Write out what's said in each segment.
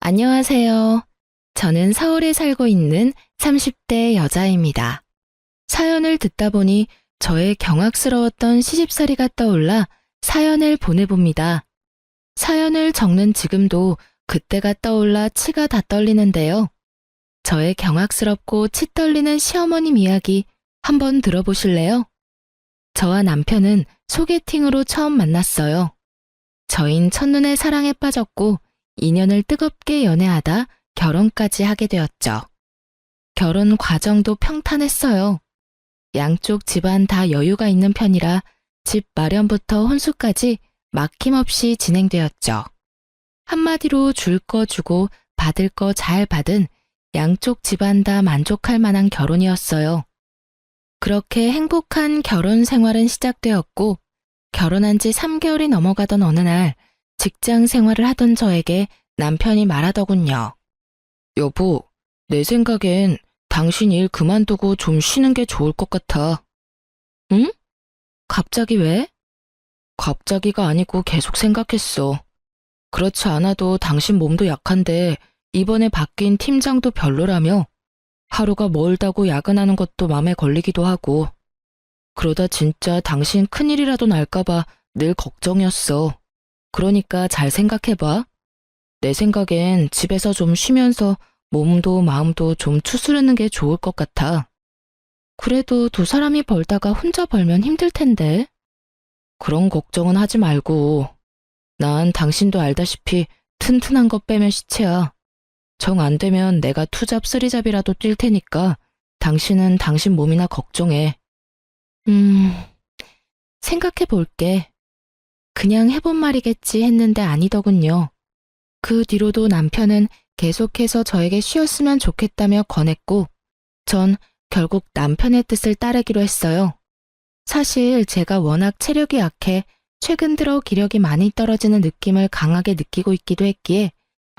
안녕하세요. 저는 서울에 살고 있는 30대 여자입니다. 사연을 듣다 보니 저의 경악스러웠던 시집살이가 떠올라 사연을 보내봅니다. 사연을 적는 지금도 그때가 떠올라 치가 다 떨리는데요. 저의 경악스럽고 치 떨리는 시어머님 이야기 한번 들어보실래요? 저와 남편은 소개팅으로 처음 만났어요. 저흰 첫눈에 사랑에 빠졌고 2년을 뜨겁게 연애하다 결혼까지 하게 되었죠. 결혼 과정도 평탄했어요. 양쪽 집안 다 여유가 있는 편이라 집 마련부터 혼수까지 막힘없이 진행되었죠. 한마디로 줄 거 주고 받을 거 잘 받은 양쪽 집안 다 만족할 만한 결혼이었어요. 그렇게 행복한 결혼 생활은 시작되었고 결혼한 지 3개월이 넘어가던 어느 날 직장 생활을 하던 저에게 남편이 말하더군요. 여보, 내 생각엔 당신 일 그만두고 좀 쉬는 게 좋을 것 같아. 응? 갑자기 왜? 갑자기가 아니고 계속 생각했어. 그렇지 않아도 당신 몸도 약한데 이번에 바뀐 팀장도 별로라며 하루가 멀다고 야근하는 것도 맘에 걸리기도 하고 그러다 진짜 당신 큰일이라도 날까봐 늘 걱정이었어. 그러니까 잘 생각해봐. 내 생각엔 집에서 좀 쉬면서 몸도 마음도 좀 추스르는 게 좋을 것 같아. 그래도 두 사람이 벌다가 혼자 벌면 힘들 텐데. 그런 걱정은 하지 말고. 난 당신도 알다시피 튼튼한 거 빼면 시체야. 정 안 되면 내가 투잡 쓰리잡이라도 뛸 테니까 당신은 당신 몸이나 걱정해. 생각해 볼게. 그냥 해본 말이겠지 했는데 아니더군요. 그 뒤로도 남편은 계속해서 저에게 쉬었으면 좋겠다며 권했고, 전 결국 남편의 뜻을 따르기로 했어요. 사실 제가 워낙 체력이 약해 최근 들어 기력이 많이 떨어지는 느낌을 강하게 느끼고 있기도 했기에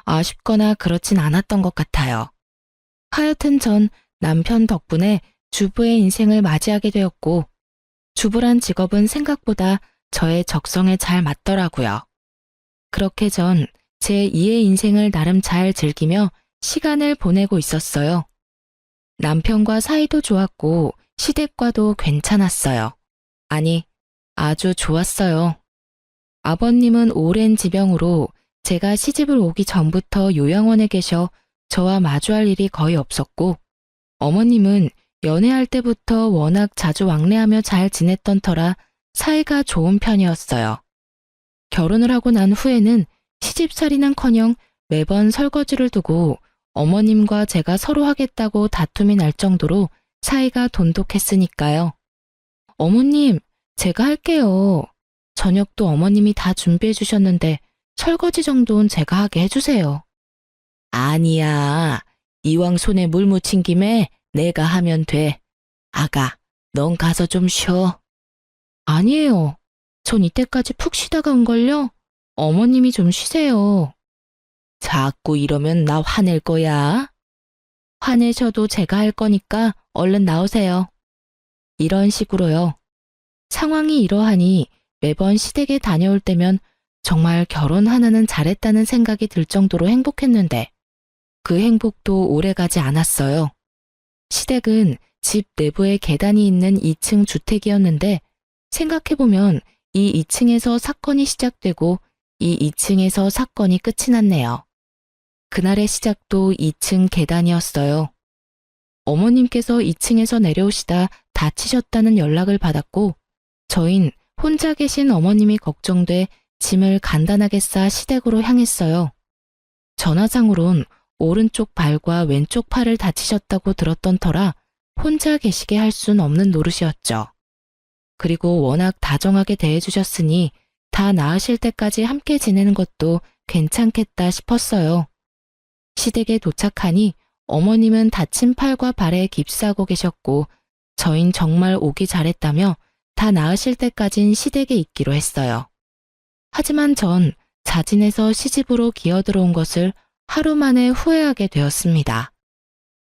아쉽거나 그렇진 않았던 것 같아요. 하여튼 전 남편 덕분에 주부의 인생을 맞이하게 되었고, 주부란 직업은 생각보다 저의 적성에 잘 맞더라고요. 그렇게 전 제 2의 인생을 나름 잘 즐기며 시간을 보내고 있었어요. 남편과 사이도 좋았고 시댁과도 괜찮았어요. 아니, 아주 좋았어요. 아버님은 오랜 지병으로 제가 시집을 오기 전부터 요양원에 계셔 저와 마주할 일이 거의 없었고, 어머님은 연애할 때부터 워낙 자주 왕래하며 잘 지냈던 터라 사이가 좋은 편이었어요. 결혼을 하고 난 후에는 시집살이는커녕 매번 설거지를 두고 어머님과 제가 서로 하겠다고 다툼이 날 정도로 사이가 돈독했으니까요. 어머님, 제가 할게요. 저녁도 어머님이 다 준비해 주셨는데 설거지 정도는 제가 하게 해주세요. 아니야. 이왕 손에 물 묻힌 김에 내가 하면 돼. 아가, 넌 가서 좀 쉬어. 아니에요. 전 이때까지 푹 쉬다가 온걸요. 어머님이 좀 쉬세요. 자꾸 이러면 나 화낼 거야. 화내셔도 제가 할 거니까 얼른 나오세요. 이런 식으로요. 상황이 이러하니 매번 시댁에 다녀올 때면 정말 결혼 하나는 잘했다는 생각이 들 정도로 행복했는데 그 행복도 오래가지 않았어요. 시댁은 집 내부에 계단이 있는 2층 주택이었는데 생각해보면 이 2층에서 사건이 시작되고 이 2층에서 사건이 끝이 났네요. 그날의 시작도 2층 계단이었어요. 어머님께서 2층에서 내려오시다 다치셨다는 연락을 받았고 저흰 혼자 계신 어머님이 걱정돼 짐을 간단하게 싸 시댁으로 향했어요. 전화상으론 오른쪽 발과 왼쪽 팔을 다치셨다고 들었던 터라 혼자 계시게 할 순 없는 노릇이었죠. 그리고 워낙 다정하게 대해주셨으니 다 나으실 때까지 함께 지내는 것도 괜찮겠다 싶었어요. 시댁에 도착하니 어머님은 다친 팔과 발에 깁스하고 계셨고 저흰 정말 오기 잘했다며 다 나으실 때까진 시댁에 있기로 했어요. 하지만 전 자진해서 시집으로 기어들어온 것을 하루 만에 후회하게 되었습니다.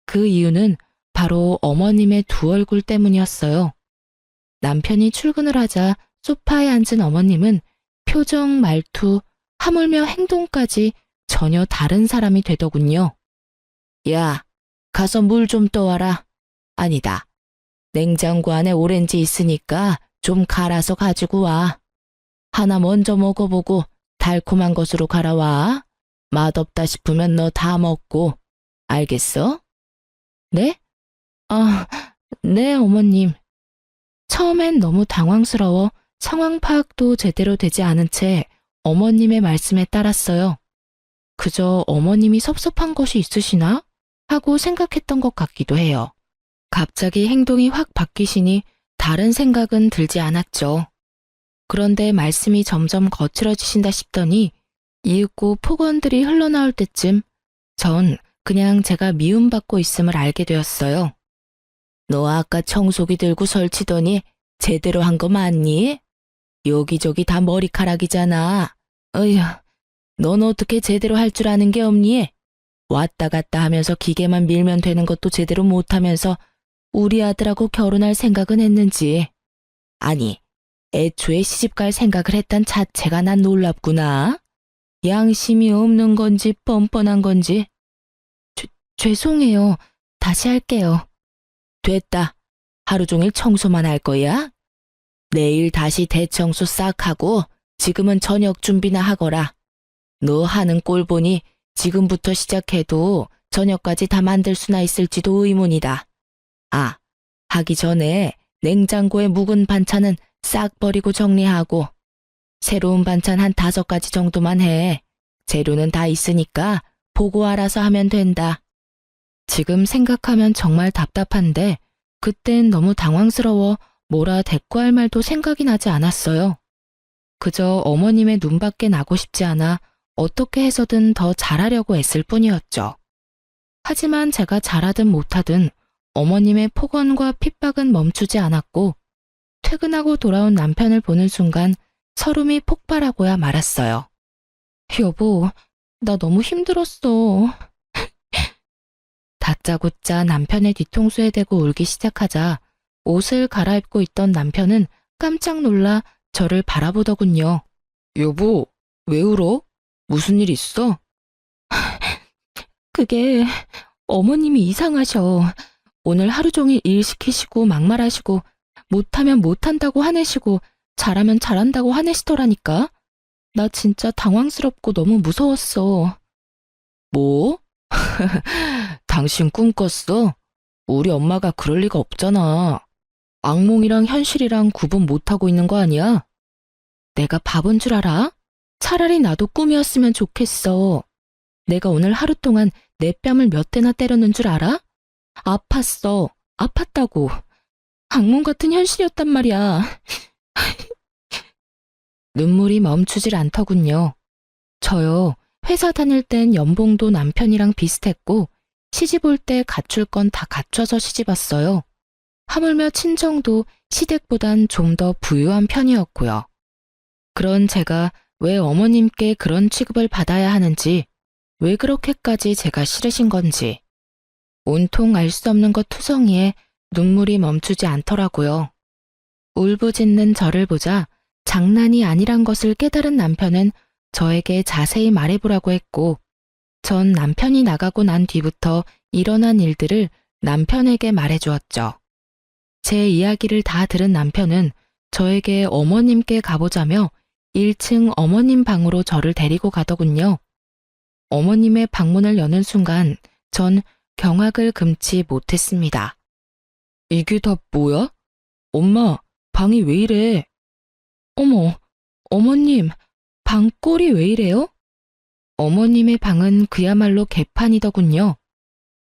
그 이유는 바로 어머님의 두 얼굴 때문이었어요. 남편이 출근을 하자 소파에 앉은 어머님은 표정, 말투, 하물며 행동까지 전혀 다른 사람이 되더군요. 야, 가서 물 좀 떠와라. 아니다. 냉장고 안에 오렌지 있으니까 좀 갈아서 가지고 와. 하나 먼저 먹어보고 달콤한 것으로 갈아와. 맛없다 싶으면 너 다 먹고. 알겠어? 네? 아, 네, 어머님. 처음엔 너무 당황스러워 상황 파악도 제대로 되지 않은 채 어머님의 말씀에 따랐어요. 그저 어머님이 섭섭한 것이 있으시나? 하고 생각했던 것 같기도 해요. 갑자기 행동이 확 바뀌시니 다른 생각은 들지 않았죠. 그런데 말씀이 점점 거칠어지신다 싶더니 이윽고 폭언들이 흘러나올 때쯤 전 그냥 제가 미움받고 있음을 알게 되었어요. 너 아까 청소기 들고 설치더니 제대로 한 거 맞니? 여기저기 다 머리카락이잖아. 어휴, 넌 어떻게 제대로 할 줄 아는 게 없니? 왔다 갔다 하면서 기계만 밀면 되는 것도 제대로 못하면서 우리 아들하고 결혼할 생각은 했는지. 아니, 애초에 시집갈 생각을 했단 자체가 난 놀랍구나. 양심이 없는 건지 뻔뻔한 건지. 죄송해요. 다시 할게요. 됐다. 하루 종일 청소만 할 거야? 내일 다시 대청소 싹 하고 지금은 저녁 준비나 하거라. 너 하는 꼴 보니 지금부터 시작해도 저녁까지 다 만들 수나 있을지도 의문이다. 아, 하기 전에 냉장고에 묵은 반찬은 싹 버리고 정리하고 새로운 반찬 한 5가지 정도만 해. 재료는 다 있으니까 보고 알아서 하면 된다. 지금 생각하면 정말 답답한데 그땐 너무 당황스러워 뭐라 대꾸할 말도 생각이 나지 않았어요. 그저 어머님의 눈밖에 나고 싶지 않아 어떻게 해서든 더 잘하려고 애쓸 뿐이었죠. 하지만 제가 잘하든 못하든 어머님의 폭언과 핍박은 멈추지 않았고 퇴근하고 돌아온 남편을 보는 순간 서름이 폭발하고야 말았어요. 여보, 나 너무 힘들었어. 다짜고짜 남편의 뒤통수에 대고 울기 시작하자 옷을 갈아입고 있던 남편은 깜짝 놀라 저를 바라보더군요. 여보, 왜 울어? 무슨 일 있어? 그게 어머님이 이상하셔. 오늘 하루 종일 일 시키시고 막말하시고 못하면 못한다고 화내시고 잘하면 잘한다고 화내시더라니까. 나 진짜 당황스럽고 너무 무서웠어. 뭐? 당신 꿈 꿨어? 우리 엄마가 그럴 리가 없잖아. 악몽이랑 현실이랑 구분 못하고 있는 거 아니야? 내가 바본 줄 알아? 차라리 나도 꿈이었으면 좋겠어. 내가 오늘 하루 동안 내 뺨을 몇 대나 때렸는 줄 알아? 아팠어. 아팠다고. 악몽 같은 현실이었단 말이야. 눈물이 멈추질 않더군요. 저요, 회사 다닐 땐 연봉도 남편이랑 비슷했고 시집 올 때 갖출 건 다 갖춰서 시집 왔어요. 하물며 친정도 시댁보단 좀 더 부유한 편이었고요. 그런 제가 왜 어머님께 그런 취급을 받아야 하는지, 왜 그렇게까지 제가 싫으신 건지 온통 알 수 없는 것 투성이에 눈물이 멈추지 않더라고요. 울부짖는 저를 보자 장난이 아니란 것을 깨달은 남편은 저에게 자세히 말해보라고 했고, 전 남편이 나가고 난 뒤부터 일어난 일들을 남편에게 말해주었죠. 제 이야기를 다 들은 남편은 저에게 어머님께 가보자며 1층 어머님 방으로 저를 데리고 가더군요. 어머님의 방문을 여는 순간 전 경악을 금치 못했습니다. 이게 다 뭐야? 엄마, 방이 왜 이래? 어머, 어머님, 방 꼴이 왜 이래요? 어머님의 방은 그야말로 개판이더군요.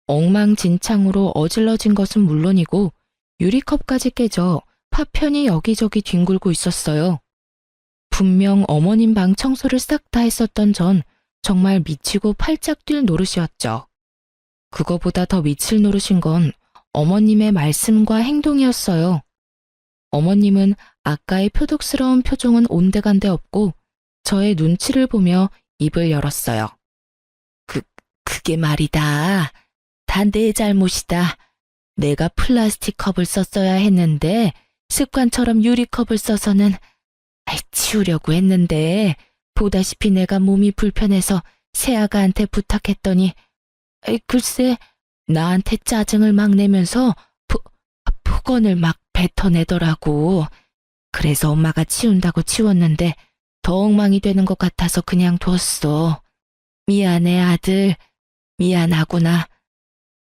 엉망진창으로 어질러진 것은 물론이고 유리컵까지 깨져 파편이 여기저기 뒹굴고 있었어요. 분명 어머님 방 청소를 싹 다 했었던 전 정말 미치고 팔짝 뛸 노릇이었죠. 그거보다 더 미칠 노릇인 건 어머님의 말씀과 행동이었어요. 어머님은 아까의 표독스러운 표정은 온데간데 없고 저의 눈치를 보며 입을 열었어요. 그게 말이다. 다 내 잘못이다. 내가 플라스틱 컵을 썼어야 했는데 습관처럼 유리컵을 써서는 치우려고 했는데 보다시피 내가 몸이 불편해서 새아가한테 부탁했더니 글쎄 나한테 짜증을 막 내면서 폭언을 막 뱉어내더라고. 그래서 엄마가 치운다고 치웠는데 더 엉망이 되는 것 같아서 그냥 뒀어. 미안해 아들. 미안하구나.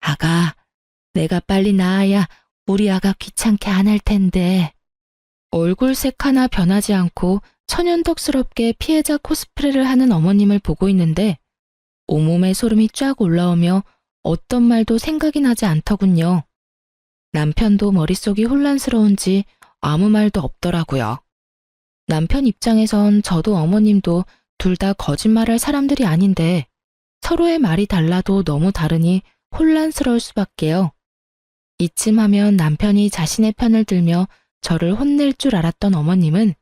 아가, 내가 빨리 나아야 우리 아가 귀찮게 안 할 텐데. 얼굴색 하나 변하지 않고 천연덕스럽게 피해자 코스프레를 하는 어머님을 보고 있는데 온몸에 소름이 쫙 올라오며 어떤 말도 생각이 나지 않더군요. 남편도 머릿속이 혼란스러운지 아무 말도 없더라고요. 남편 입장에선 저도 어머님도 둘 다 거짓말할 사람들이 아닌데 서로의 말이 달라도 너무 다르니 혼란스러울 수밖에요. 이쯤 하면 남편이 자신의 편을 들며 저를 혼낼 줄 알았던 어머님은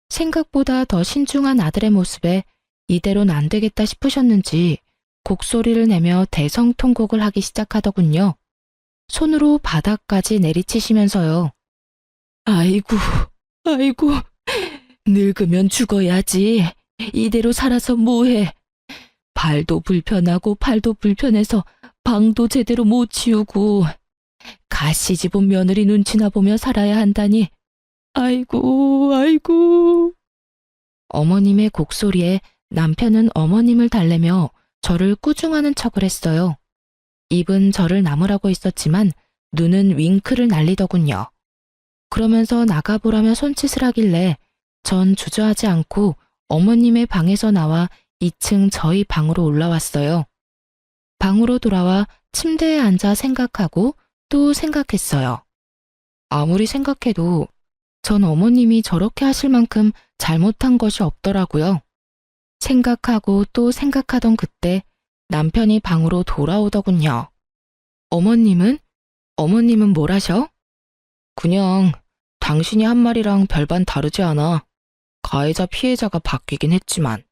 생각보다 더 신중한 아들의 모습에 이대로는 안 되겠다 싶으셨는지 곡소리를 내며 대성통곡을 하기 시작하더군요. 손으로 바닥까지 내리치시면서요. 아이고, 아이고, 늙으면 죽어야지. 이대로 살아서 뭐해. 발도 불편하고 팔도 불편해서 방도 제대로 못 치우고 가시집 온 며느리 눈치나 보며 살아야 한다니. 아이고, 아이고. 어머님의 곡소리에 남편은 어머님을 달래며 저를 꾸중하는 척을 했어요. 입은 저를 나무라고 있었지만 눈은 윙크를 날리더군요. 그러면서 나가보라며 손짓을 하길래 전 주저하지 않고 어머님의 방에서 나와 2층 저희 방으로 올라왔어요. 방으로 돌아와 침대에 앉아 생각하고 또 생각했어요. 아무리 생각해도 전 어머님이 저렇게 하실 만큼 잘못한 것이 없더라고요. 생각하고 또 생각하던 그때 남편이 방으로 돌아오더군요. 어머님은? 어머님은 뭘 하셔? 그냥 당신이 한 말이랑 별반 다르지 않아. 가해자 피해자가 바뀌긴 했지만.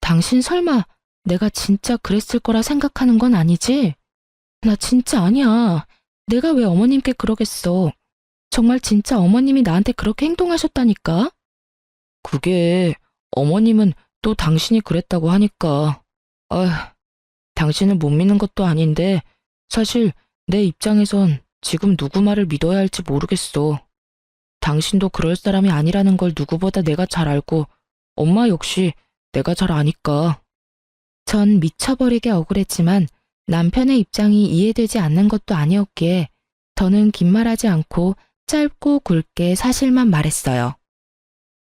당신 설마 내가 진짜 그랬을 거라 생각하는 건 아니지? 나 진짜 아니야. 내가 왜 어머님께 그러겠어. 정말 진짜 어머님이 나한테 그렇게 행동하셨다니까? 그게 어머님은 또 당신이 그랬다고 하니까. 아휴, 당신을 못 믿는 것도 아닌데 사실 내 입장에선 지금 누구 말을 믿어야 할지 모르겠어. 당신도 그럴 사람이 아니라는 걸 누구보다 내가 잘 알고 엄마 역시 내가 잘 아니까. 전 미쳐버리게 억울했지만 남편의 입장이 이해되지 않는 것도 아니었기에 더는 긴 말하지 않고 짧고 굵게 사실만 말했어요.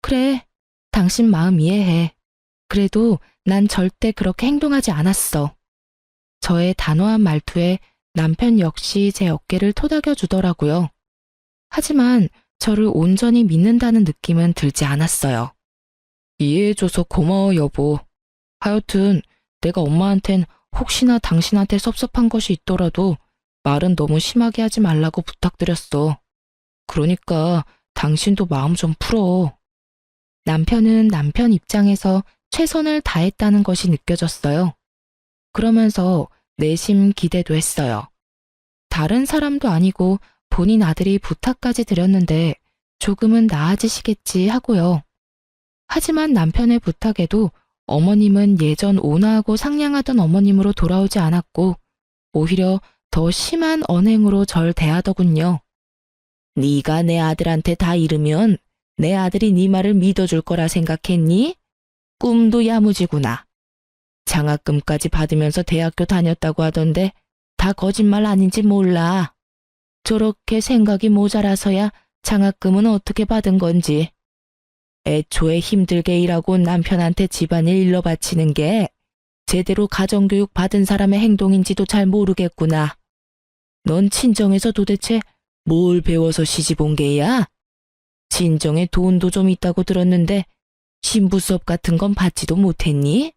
그래, 당신 마음 이해해. 그래도 난 절대 그렇게 행동하지 않았어. 저의 단호한 말투에 남편 역시 제 어깨를 토닥여 주더라고요. 하지만 저를 온전히 믿는다는 느낌은 들지 않았어요. 이해해줘서 고마워 여보. 하여튼 내가 엄마한텐 혹시나 당신한테 섭섭한 것이 있더라도 말은 너무 심하게 하지 말라고 부탁드렸어. 그러니까 당신도 마음 좀 풀어. 남편은 남편 입장에서 최선을 다했다는 것이 느껴졌어요. 그러면서 내심 기대도 했어요. 다른 사람도 아니고 본인 아들이 부탁까지 드렸는데 조금은 나아지시겠지 하고요. 하지만 남편의 부탁에도 어머님은 예전 온화하고 상냥하던 어머님으로 돌아오지 않았고 오히려 더 심한 언행으로 절 대하더군요. 네가 내 아들한테 다 이르면 내 아들이 네 말을 믿어줄 거라 생각했니? 꿈도 야무지구나. 장학금까지 받으면서 대학교 다녔다고 하던데 다 거짓말 아닌지 몰라. 저렇게 생각이 모자라서야 장학금은 어떻게 받은 건지. 애초에 힘들게 일하고 남편한테 집안일 일러 바치는 게 제대로 가정교육 받은 사람의 행동인지도 잘 모르겠구나. 넌 친정에서 도대체 뭘 배워서 시집 온 게야? 친정에 돈도 좀 있다고 들었는데 신부 수업 같은 건 받지도 못했니?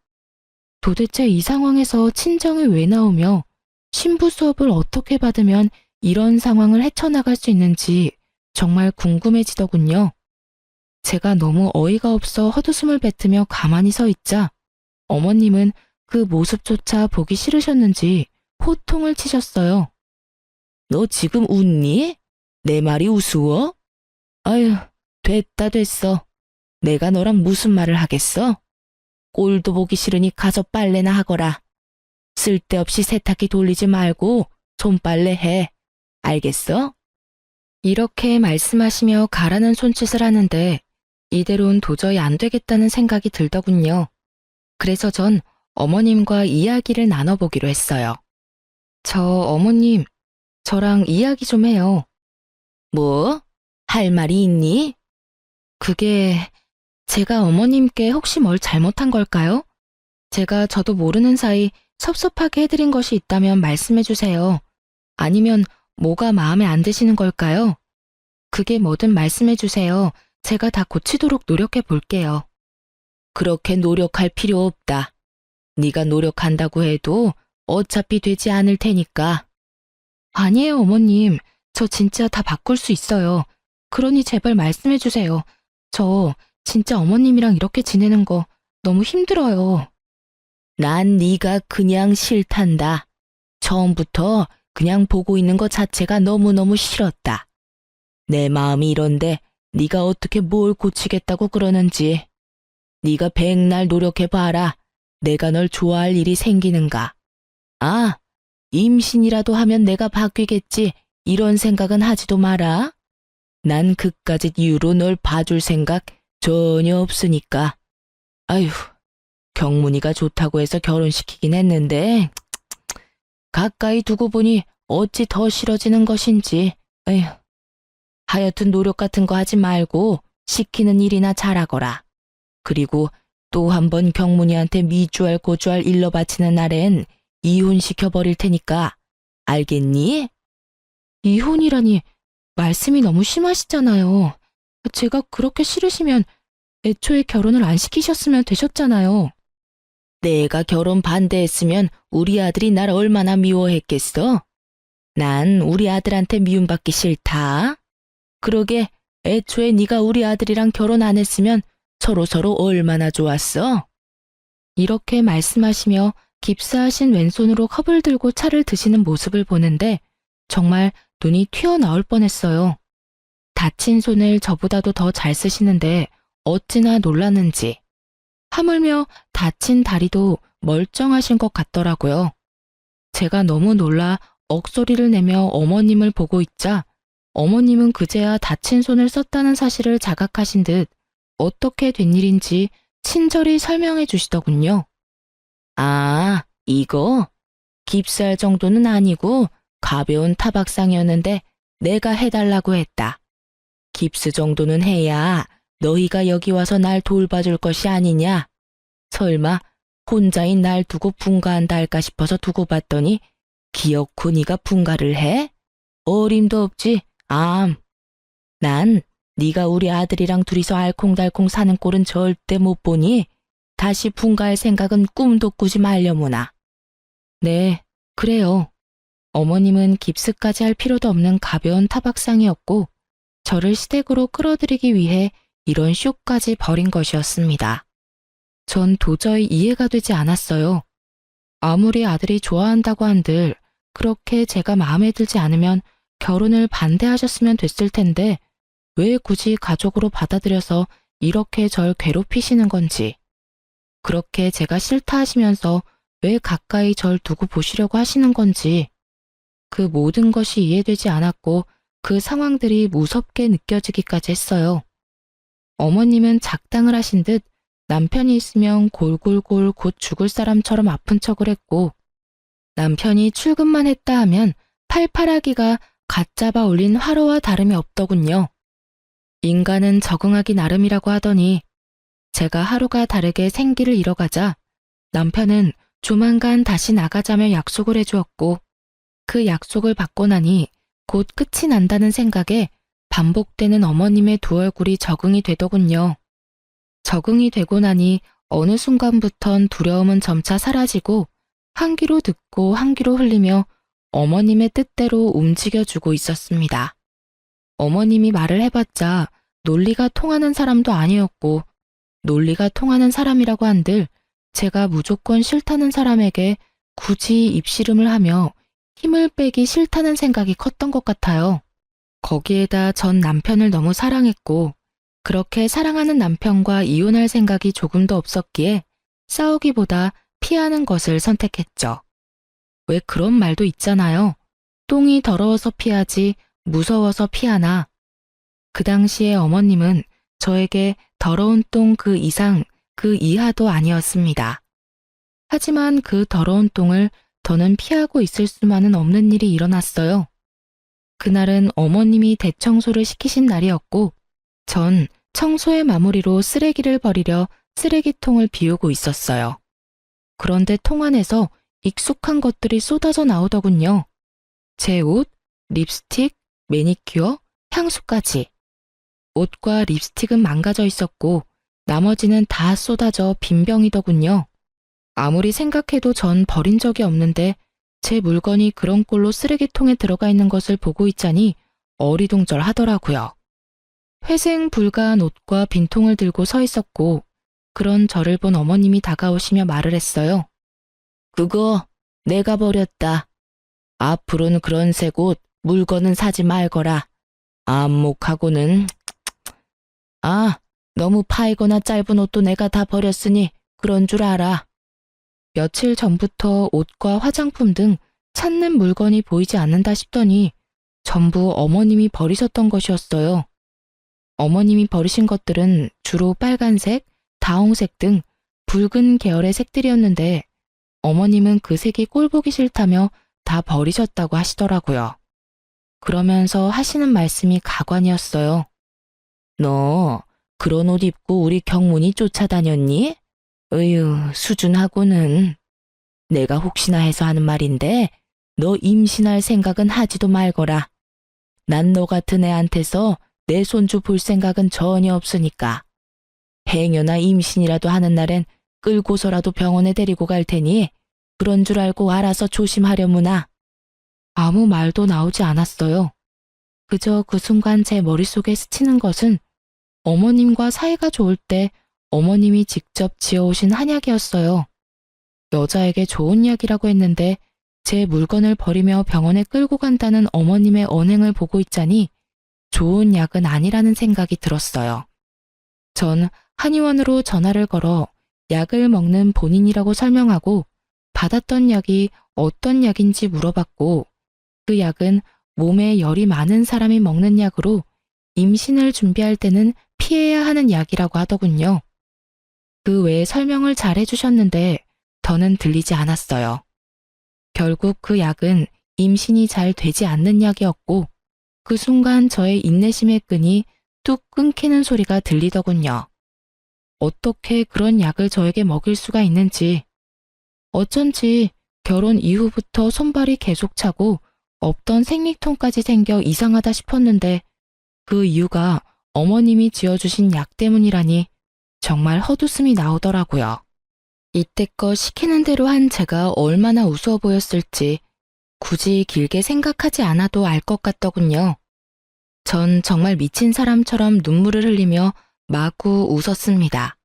도대체 이 상황에서 친정이 왜 나오며 신부 수업을 어떻게 받으면 이런 상황을 헤쳐나갈 수 있는지 정말 궁금해지더군요. 제가 너무 어이가 없어 헛웃음을 뱉으며 가만히 서 있자 어머님은 그 모습조차 보기 싫으셨는지 호통을 치셨어요. 너 지금 웃니? 내 말이 우스워? 아유, 됐다 됐어. 내가 너랑 무슨 말을 하겠어? 꼴도 보기 싫으니 가서 빨래나 하거라. 쓸데없이 세탁기 돌리지 말고 손빨래 해. 알겠어? 이렇게 말씀하시며 가라는 손짓을 하는데 이대로는 도저히 안 되겠다는 생각이 들더군요. 그래서 전 어머님과 이야기를 나눠보기로 했어요. 저 어머님, 저랑 이야기 좀 해요. 뭐? 할 말이 있니? 그게 제가 어머님께 혹시 뭘 잘못한 걸까요? 제가 저도 모르는 사이 섭섭하게 해드린 것이 있다면 말씀해 주세요. 아니면 뭐가 마음에 안 드시는 걸까요? 그게 뭐든 말씀해 주세요. 제가 다 고치도록 노력해 볼게요. 그렇게 노력할 필요 없다. 네가 노력한다고 해도 어차피 되지 않을 테니까. 아니에요, 어머님. 저 진짜 다 바꿀 수 있어요. 그러니 제발 말씀해 주세요. 저 진짜 어머님이랑 이렇게 지내는 거 너무 힘들어요. 난 네가 그냥 싫단다. 처음부터 그냥 보고 있는 것 자체가 너무너무 싫었다. 내 마음이 이런데 네가 어떻게 뭘 고치겠다고 그러는지. 네가 백날 노력해봐라. 내가 널 좋아할 일이 생기는가. 아, 임신이라도 하면 내가 바뀌겠지. 이런 생각은 하지도 마라. 난 그까짓 이유로 널 봐줄 생각 전혀 없으니까. 아휴, 경문이가 좋다고 해서 결혼시키긴 했는데 가까이 두고 보니 어찌 더 싫어지는 것인지. 에휴, 하여튼 노력 같은 거 하지 말고 시키는 일이나 잘하거라. 그리고 또 한 번 경문이한테 미주알 고주알 일러 바치는 날엔 이혼시켜버릴 테니까. 알겠니? 이혼이라니 말씀이 너무 심하시잖아요. 제가 그렇게 싫으시면 애초에 결혼을 안 시키셨으면 되셨잖아요. 내가 결혼 반대했으면 우리 아들이 날 얼마나 미워했겠어? 난 우리 아들한테 미움받기 싫다. 그러게 애초에 네가 우리 아들이랑 결혼 안 했으면 서로서로 얼마나 좋았어? 이렇게 말씀하시며 깁스하신 왼손으로 컵을 들고 차를 드시는 모습을 보는데 정말 눈이 튀어나올 뻔했어요. 다친 손을 저보다도 더 잘 쓰시는데 어찌나 놀랐는지. 하물며 다친 다리도 멀쩡하신 것 같더라고요. 제가 너무 놀라 억소리를 내며 어머님을 보고 있자 어머님은 그제야 다친 손을 썼다는 사실을 자각하신 듯 어떻게 된 일인지 친절히 설명해 주시더군요. 아, 이거? 깁스할 정도는 아니고 가벼운 타박상이었는데 내가 해달라고 했다. 깁스 정도는 해야 너희가 여기 와서 날 돌봐줄 것이 아니냐? 설마 혼자인 날 두고 분가한다 할까 싶어서 두고 봤더니 기어코 네가 분가를 해? 어림도 없지, 암. 난 네가 우리 아들이랑 둘이서 알콩달콩 사는 꼴은 절대 못 보니 다시 분가할 생각은 꿈도 꾸지 말려무나. 네, 그래요. 어머님은 깁스까지 할 필요도 없는 가벼운 타박상이었고 저를 시댁으로 끌어들이기 위해 이런 쇼까지 벌인 것이었습니다. 전 도저히 이해가 되지 않았어요. 아무리 아들이 좋아한다고 한들 그렇게 제가 마음에 들지 않으면 결혼을 반대하셨으면 됐을 텐데 왜 굳이 가족으로 받아들여서 이렇게 절 괴롭히시는 건지. 그렇게 제가 싫다 하시면서 왜 가까이 절 두고 보시려고 하시는 건지. 그 모든 것이 이해되지 않았고 그 상황들이 무섭게 느껴지기까지 했어요. 어머님은 작당을 하신 듯 남편이 있으면 골골골 곧 죽을 사람처럼 아픈 척을 했고 남편이 출근만 했다 하면 팔팔하기가 갓 잡아 올린 화로와 다름이 없더군요. 인간은 적응하기 나름이라고 하더니 제가 하루가 다르게 생기를 잃어가자 남편은 조만간 다시 나가자며 약속을 해주었고 그 약속을 받고 나니 곧 끝이 난다는 생각에 반복되는 어머님의 두 얼굴이 적응이 되더군요. 적응이 되고 나니 어느 순간부턴 두려움은 점차 사라지고 한 귀로 듣고 한 귀로 흘리며 어머님의 뜻대로 움직여주고 있었습니다. 어머님이 말을 해봤자 논리가 통하는 사람도 아니었고 논리가 통하는 사람이라고 한들 제가 무조건 싫다는 사람에게 굳이 입씨름을 하며 힘을 빼기 싫다는 생각이 컸던 것 같아요. 거기에다 전 남편을 너무 사랑했고 그렇게 사랑하는 남편과 이혼할 생각이 조금도 없었기에 싸우기보다 피하는 것을 선택했죠. 왜 그런 말도 있잖아요. 똥이 더러워서 피하지 무서워서 피하나. 그 당시에 어머님은 저에게 더러운 똥 그 이상, 그 이하도 아니었습니다. 하지만 그 더러운 똥을 더는 피하고 있을 수만은 없는 일이 일어났어요. 그날은 어머님이 대청소를 시키신 날이었고, 전 청소의 마무리로 쓰레기를 버리려 쓰레기통을 비우고 있었어요. 그런데 통 안에서 익숙한 것들이 쏟아져 나오더군요. 제 옷, 립스틱, 매니큐어, 향수까지. 옷과 립스틱은 망가져 있었고 나머지는 다 쏟아져 빈병이더군요. 아무리 생각해도 전 버린 적이 없는데 제 물건이 그런 꼴로 쓰레기통에 들어가 있는 것을 보고 있자니 어리둥절하더라고요. 회생 불가한 옷과 빈통을 들고 서 있었고 그런 저를 본 어머님이 다가오시며 말을 했어요. 그거 내가 버렸다. 앞으로는 그런 색 옷, 물건은 사지 말거라. 안목하고는 너무 파이거나 짧은 옷도 내가 다 버렸으니 그런 줄 알아. 며칠 전부터 옷과 화장품 등 찾는 물건이 보이지 않는다 싶더니 전부 어머님이 버리셨던 것이었어요. 어머님이 버리신 것들은 주로 빨간색, 다홍색 등 붉은 계열의 색들이었는데 어머님은 그 색이 꼴보기 싫다며 다 버리셨다고 하시더라고요. 그러면서 하시는 말씀이 가관이었어요. 너 그런 옷 입고 우리 경문이 쫓아다녔니? 으유, 수준하고는. 내가 혹시나 해서 하는 말인데 너 임신할 생각은 하지도 말거라. 난 너 같은 애한테서 내 손주 볼 생각은 전혀 없으니까. 행여나 임신이라도 하는 날엔 끌고서라도 병원에 데리고 갈 테니 그런 줄 알고 알아서 조심하려무나. 아무 말도 나오지 않았어요. 그저 그 순간 제 머릿속에 스치는 것은 어머님과 사이가 좋을 때 어머님이 직접 지어오신 한약이었어요. 여자에게 좋은 약이라고 했는데 제 물건을 버리며 병원에 끌고 간다는 어머님의 언행을 보고 있자니 좋은 약은 아니라는 생각이 들었어요. 전 한의원으로 전화를 걸어 약을 먹는 본인이라고 설명하고 받았던 약이 어떤 약인지 물어봤고 그 약은 몸에 열이 많은 사람이 먹는 약으로 임신을 준비할 때는 피해야 하는 약이라고 하더군요. 그 외에 설명을 잘 해주셨는데 더는 들리지 않았어요. 결국 그 약은 임신이 잘 되지 않는 약이었고 그 순간 저의 인내심의 끈이 뚝 끊기는 소리가 들리더군요. 어떻게 그런 약을 저에게 먹일 수가 있는지. 어쩐지 결혼 이후부터 손발이 계속 차고 없던 생리통까지 생겨 이상하다 싶었는데 그 이유가 어머님이 지어주신 약 때문이라니 정말 헛웃음이 나오더라고요. 이때껏 시키는 대로 한 제가 얼마나 우스워 보였을지 굳이 길게 생각하지 않아도 알 것 같더군요. 전 정말 미친 사람처럼 눈물을 흘리며 마구 웃었습니다.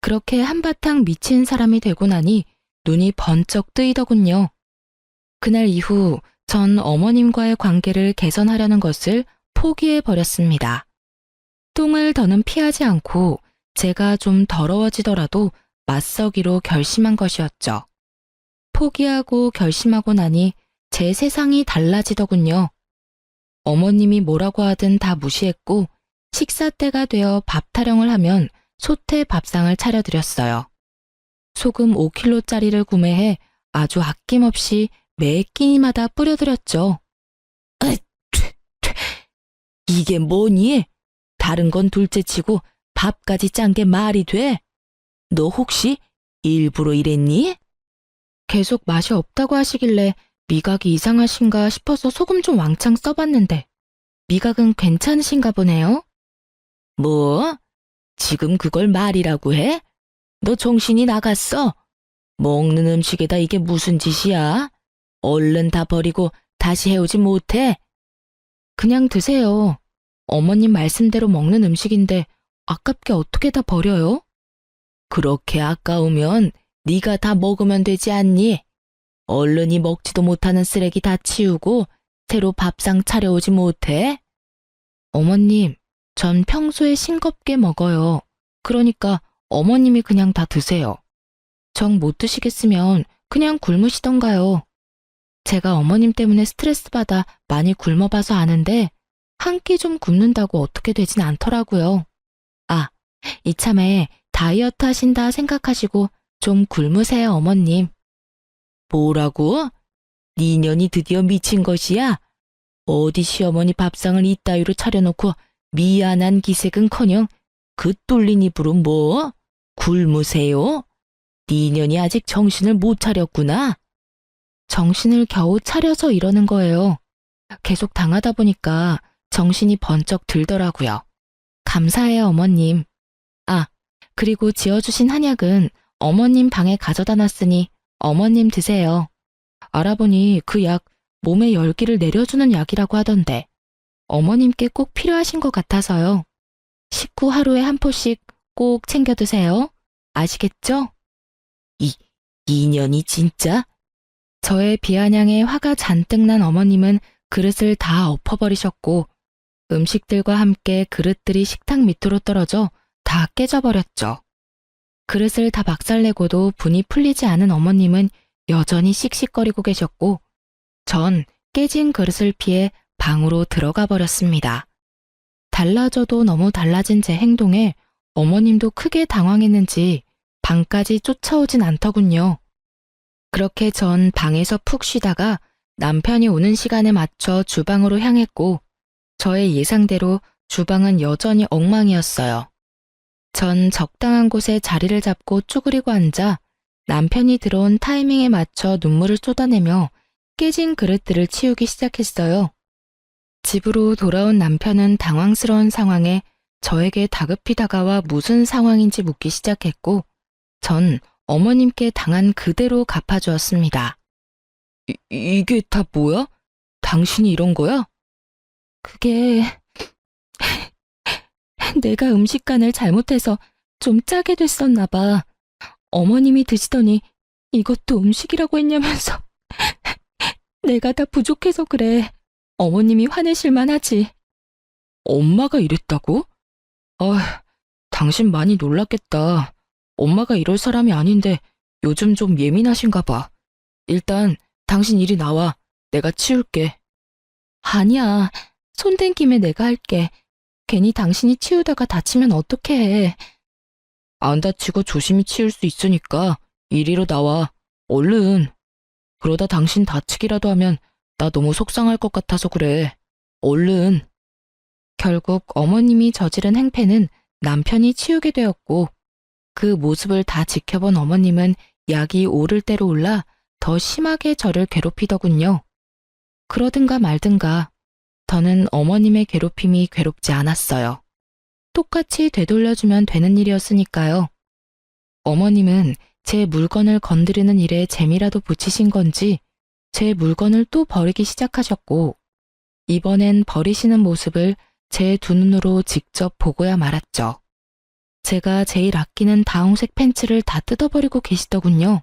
그렇게 한바탕 미친 사람이 되고 나니 눈이 번쩍 뜨이더군요. 그날 이후 전 어머님과의 관계를 개선하려는 것을 포기해버렸습니다. 똥을 더는 피하지 않고 제가 좀 더러워지더라도 맞서기로 결심한 것이었죠. 포기하고 결심하고 나니 제 세상이 달라지더군요. 어머님이 뭐라고 하든 다 무시했고 식사 때가 되어 밥 타령을 하면 솥에 밥상을 차려드렸어요. 소금 5kg짜리를 구매해 아주 아낌없이 매 끼니마다 뿌려드렸죠. 이게 뭐니? 다른 건 둘째치고 밥까지 짠 게 말이 돼? 너 혹시 일부러 이랬니? 계속 맛이 없다고 하시길래 미각이 이상하신가 싶어서 소금 좀 왕창 써봤는데 미각은 괜찮으신가 보네요. 뭐? 지금 그걸 말이라고 해? 너 정신이 나갔어? 먹는 음식에다 이게 무슨 짓이야? 얼른 다 버리고 다시 해오지 못해? 그냥 드세요. 어머님 말씀대로 먹는 음식인데 아깝게 어떻게 다 버려요? 그렇게 아까우면 네가 다 먹으면 되지 않니? 얼른이 먹지도 못하는 쓰레기 다 치우고 새로 밥상 차려오지 못해? 어머님, 전 평소에 싱겁게 먹어요. 그러니까 어머님이 그냥 다 드세요. 정 못 드시겠으면 그냥 굶으시던가요. 제가 어머님 때문에 스트레스 받아 많이 굶어봐서 아는데 한 끼 좀 굶는다고 어떻게 되진 않더라고요. 아, 이참에 다이어트 하신다 생각하시고 좀 굶으세요, 어머님. 뭐라고? 네 년이 드디어 미친 것이야? 어디 시어머니 밥상을 이따위로 차려놓고 미안한 기색은커녕 그 뚫린 입으로 뭐? 굶으세요? 네 년이 아직 정신을 못 차렸구나. 정신을 겨우 차려서 이러는 거예요. 계속 당하다 보니까 정신이 번쩍 들더라고요. 감사해요, 어머님. 아, 그리고 지어주신 한약은 어머님 방에 가져다 놨으니 어머님 드세요. 알아보니 그 약 몸에 열기를 내려주는 약이라고 하던데 어머님께 꼭 필요하신 것 같아서요. 식후 하루에 한 포씩 꼭 챙겨 드세요. 아시겠죠? 이 년이 진짜? 저의 비아냥에 화가 잔뜩 난 어머님은 그릇을 다 엎어버리셨고 음식들과 함께 그릇들이 식탁 밑으로 떨어져 다 깨져버렸죠. 그릇을 다 박살내고도 분이 풀리지 않은 어머님은 여전히 씩씩거리고 계셨고 전 깨진 그릇을 피해 방으로 들어가 버렸습니다. 달라져도 너무 달라진 제 행동에 어머님도 크게 당황했는지 방까지 쫓아오진 않더군요. 그렇게 전 방에서 푹 쉬다가 남편이 오는 시간에 맞춰 주방으로 향했고 저의 예상대로 주방은 여전히 엉망이었어요. 전 적당한 곳에 자리를 잡고 쭈그리고 앉아 남편이 들어온 타이밍에 맞춰 눈물을 쏟아내며 깨진 그릇들을 치우기 시작했어요. 집으로 돌아온 남편은 당황스러운 상황에 저에게 다급히 다가와 무슨 상황인지 묻기 시작했고 전 어머님께 당한 그대로 갚아주었습니다. 이게 다 뭐야? 당신이 이런 거야? 그게 내가 음식간을 잘못해서 좀 짜게 됐었나 봐. 어머님이 드시더니 이것도 음식이라고 했냐면서 내가 다 부족해서 그래. 어머님이 화내실만 하지. 엄마가 이랬다고? 아, 당신 많이 놀랐겠다. 엄마가 이럴 사람이 아닌데 요즘 좀 예민하신가 봐. 일단 당신 이리 나와. 내가 치울게. 아니야. 손댄 김에 내가 할게. 괜히 당신이 치우다가 다치면 어떡해. 안 다치고 조심히 치울 수 있으니까 이리로 나와. 얼른. 그러다 당신 다치기라도 하면 나 너무 속상할 것 같아서 그래. 얼른. 결국 어머님이 저지른 행패는 남편이 치우게 되었고 그 모습을 다 지켜본 어머님은 약이 오를 대로 올라 더 심하게 저를 괴롭히더군요. 그러든가 말든가 저는 어머님의 괴롭힘이 괴롭지 않았어요. 똑같이 되돌려주면 되는 일이었으니까요. 어머님은 제 물건을 건드리는 일에 재미라도 붙이신 건지 제 물건을 또 버리기 시작하셨고 이번엔 버리시는 모습을 제 두 눈으로 직접 보고야 말았죠. 제가 제일 아끼는 다홍색 팬츠를 다 뜯어버리고 계시더군요.